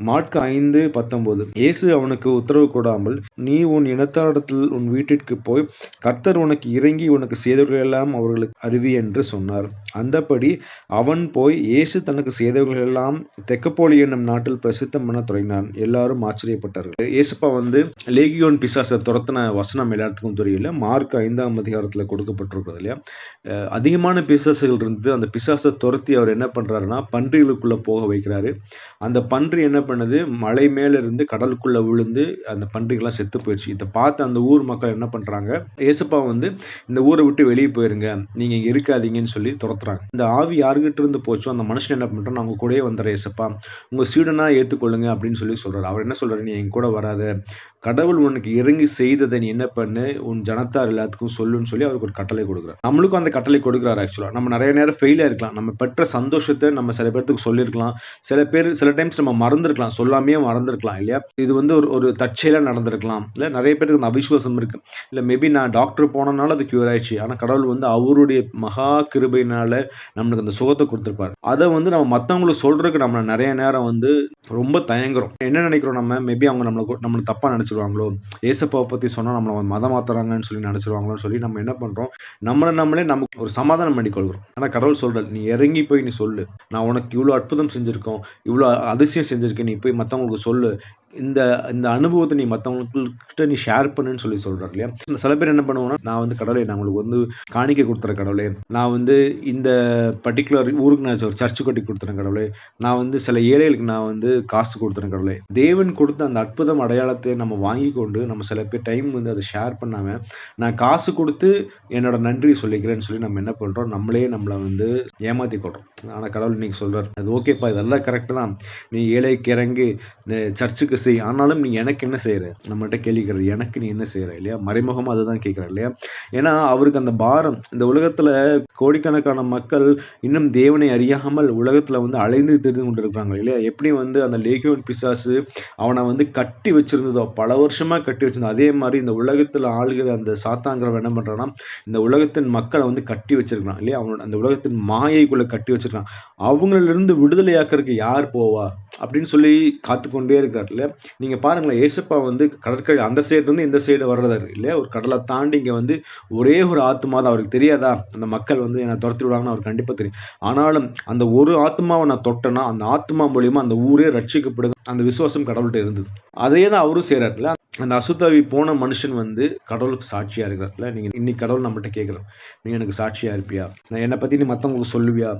மாற்கு 5:19 இயேசு அவனுக்கு உத்தரவு கொடாமல், நீ உன் இனத்தாரிடத்தில் உன் வீட்டிற்குப் போய், கர்த்தர் உனக்கு இறங்கி உனக்கு செய்தவைகளெல்லாம் அவர்களுக்கு அறிவி என்று சொன்னார். அந்தப்படி அவன் போய் இயேசு தனக்கு செய்தவைகளெல்லாம் தெக்கப்போலி என்னும் நாட்டில் பிரசித்தம் பண்ண தொடங்கினான். எல்லாரும் ஆச்சரியப்பட்டார்கள். இயேசுப்பா லேகியோன் பிசாசை துரத்தின வசனம் எல்லாத்துக்கும் தெரியல. மார்க் 5ஆம் அதிகாரத்தில் கொடுக்கப்பட்டிருக்கிறது இல்லையா. அதிகமான பிசாசுகள் இருந்து அந்த பிசாசை துரத்தி அவர் என்ன பண்றாருன்னா பன்றிகளுக்குள்ள போக வைக்கிறாரு. அந்த பன்றி என்ன பண்ணுது, மலை மேல இருந்து கடலுக்குள்ள விழுந்து அந்த பன்றிகள்லாம் செத்து போயிடுச்சு. இதை பார்த்து அந்த ஊர் மக்கள் என்ன பண்றாங்க, ஏசப்பா இந்த ஊரை விட்டு வெளியே போயிருங்க, நீங்க இங்க இருக்காதீங்கன்னு சொல்லி துரத்துறாங்க. இந்த ஆவி யாருகிட்ட இருந்து போச்சோ அந்த மனுஷன் என்ன பண்றான், அவங்க கூடயே வந்துடுற ஏசப்பா, உங்க சீடனா ஏத்துக்கொள்ளுங்க அப்படின்னு சொல்லி சொல்றாரு. அவர் என்ன சொல்றாரு, நீ என் கூட வராத, கடவுள் உனக்கு இறங்கி செய்ததை நீ என்ன பண்ணு, உன் ஜனத்தார் எல்லாத்துக்கும் சொல்லுன்னு சொல்லி அவருக்கு ஒரு கட்டளை கொடுக்குறாரு. நம்மளுக்கும் அந்த கட்டளை கொடுக்குறாரு. ஆக்சுவலா நம்ம நிறைய நேரம் ஃபெயிலியா இருக்கலாம், நம்ம பெற்ற சந்தோஷத்தை நம்ம சில பேருக்கு சொல்லியிருக்கலாம், சில டைம்ஸ் நம்ம மறந்துருக்கலாம், சொல்லாமே மறந்துருக்கலாம் இல்லையா. இது ஒரு தற்செயலா நடந்திருக்கலாம், இல்ல நிறைய பேருக்கு அந்த அவிசுவாசம் இருக்கு, இல்ல மேபி நான் டாக்டர் போனனால அது கியூர் ஆயிடுச்சு, ஆனா கடவுள் அவருடைய மகா கிருபையினால நம்மளுக்கு அந்த சுகத்தை கொடுத்திருப்பாரு. அதை நம்ம மத்தவங்களுக்கு சொல்றதுக்கு நம்ம நிறைய நேரம் ரொம்ப தயங்குறோம். என்ன நினைக்கிறோம், நம்ம மேபி அவங்க நம்மளை தப்பா நினைச்சிருவாங்களோ, ஏசப்பாவை பத்தி சொன்னா நம்மளை மதம் மாத்துறாங்கன்னு சொல்லி நினைச்சிருவாங்களோன்னு சொல்லி நம்ம என்ன பண்றோம், நம்மளே நமக்கு ஒரு சமாதானம் பண்ணிக்கொள்கிறோம். ஆனா கடவுள் சொல்றாரு, நீ இறங்கி போய் நீ சொல்லு, நான் உனக்கு இவ்வளவு அற்புதம் செஞ்சிருக்கோம், இவ்வளவு அதிசயம் செஞ்சிருக்கேன், நீ போய் மத்தவங்களுக்கு சொல்லு, இந்த இந்த அனுபவத்தை நீ மற்றவங்ககிட்ட நீ ஷேர் பண்ணுன்னு சொல்லி சொல்றாரு இல்லையா. சில பேர் என்ன பண்ணுவாங்கன்னா, நான் கடவுளே, நான் உங்களுக்கு காணிக்கை கொடுத்துற கடவுளே, நான் இந்த பர்டிகுலர் ஊருக்கு நான் ஒரு சர்ச்சு கட்டி கொடுத்துறேன் கடவுளே, நான் சில ஏழைகளுக்கு நான் காசு கொடுத்துறேன் கடவுளே. தேவன் கொடுத்த அந்த அற்புதம் அடையாளத்தை நம்ம வாங்கி கொண்டு நம்ம சில பேர் டைம் அதை ஷேர் பண்ணாம, நான் காசு கொடுத்து என்னோட நன்றி சொல்லிக்கிறேன்னு சொல்லி நம்ம என்ன பண்றோம், நம்மளே நம்மளை ஏமாத்தி கொள்றோம். ஆனா கடவுள் இன்னைக்கு சொல்றாரு, அது ஓகேப்பா, இதெல்லாம் கரெக்ட் தான், நீ ஏழைக்கு இறங்கி இந்த சர்ச்சுக்கு செய், ஆனாலும் நீ எனக்கு என்ன செய்யற, நம்மகிட்ட கேள்விக்கிறது, எனக்கு நீ என்ன செய்யற இல்லையா. மறைமுகமா அதுதான் கேட்கிறார் இல்லையா. ஏன்னா அவருக்கு அந்த பாரம், இந்த உலகத்துல கோடிக்கணக்கான மக்கள் இன்னும் தேவனை அறியாமல் உலகத்துல அலைந்து தெரிந்து கொண்டிருக்கிறாங்க இல்லையா. எப்படி அந்த லேகியோன் பிசாசு அவனை கட்டி வச்சிருந்ததோ, பல வருஷமா கட்டி வச்சிருந்தோம், அதே மாதிரி இந்த உலகத்துல ஆளுகிற அந்த சாத்தாங்கிறவன் என்ன பண்றான்னா, இந்த உலகத்தின் மக்களை கட்டி வச்சிருக்கான் இல்லையா. அவனோட அந்த உலகத்தின் மாயைக்குள்ள கட்டி வச்சிருக்கான். அவங்களிலிருந்து விடுதலையாக்கிறதுக்கு யார் போவா அப்படின்னு சொல்லி காத்துக்கொண்டே இருக்காரு இல்லையா. நீங்க பாருங்களேன், ஏசப்பா கடற்கரை அந்த சைடு இருந்து இந்த சைடு வர்றதாரு இல்லையா. ஒரு கடலை தாண்டி இங்க ஒரே ஒரு ஆத்மா தான், அவருக்கு தெரியாதா அந்த மக்கள் என்னை துரத்தி விடுவாங்கன்னு அவருக்கு கண்டிப்பா தெரியும். ஆனாலும் அந்த ஒரு ஆத்மாவை நான் தொட்டேன்னா அந்த ஆத்மா மூலியமா அந்த ஊரே ரட்சிக்கப்படுது, அந்த விசுவாசம் கடவுள்கிட்ட இருந்தது. அதே தான் அவரும் செய்யறாரு இல்ல. அந்த அசுத்தாவி போன மனுஷன் கடவுளுக்கு சாட்சியா இருக்கிறார்ல. நீங்க இன்னைக்கு கடவுள் நம்மகிட்ட கேட்கிறார், நீ எனக்கு சாட்சியா இருப்பியா, நான் என்னை பத்தி நீ மத்தவங்களுக்கு சொல்லுவியா,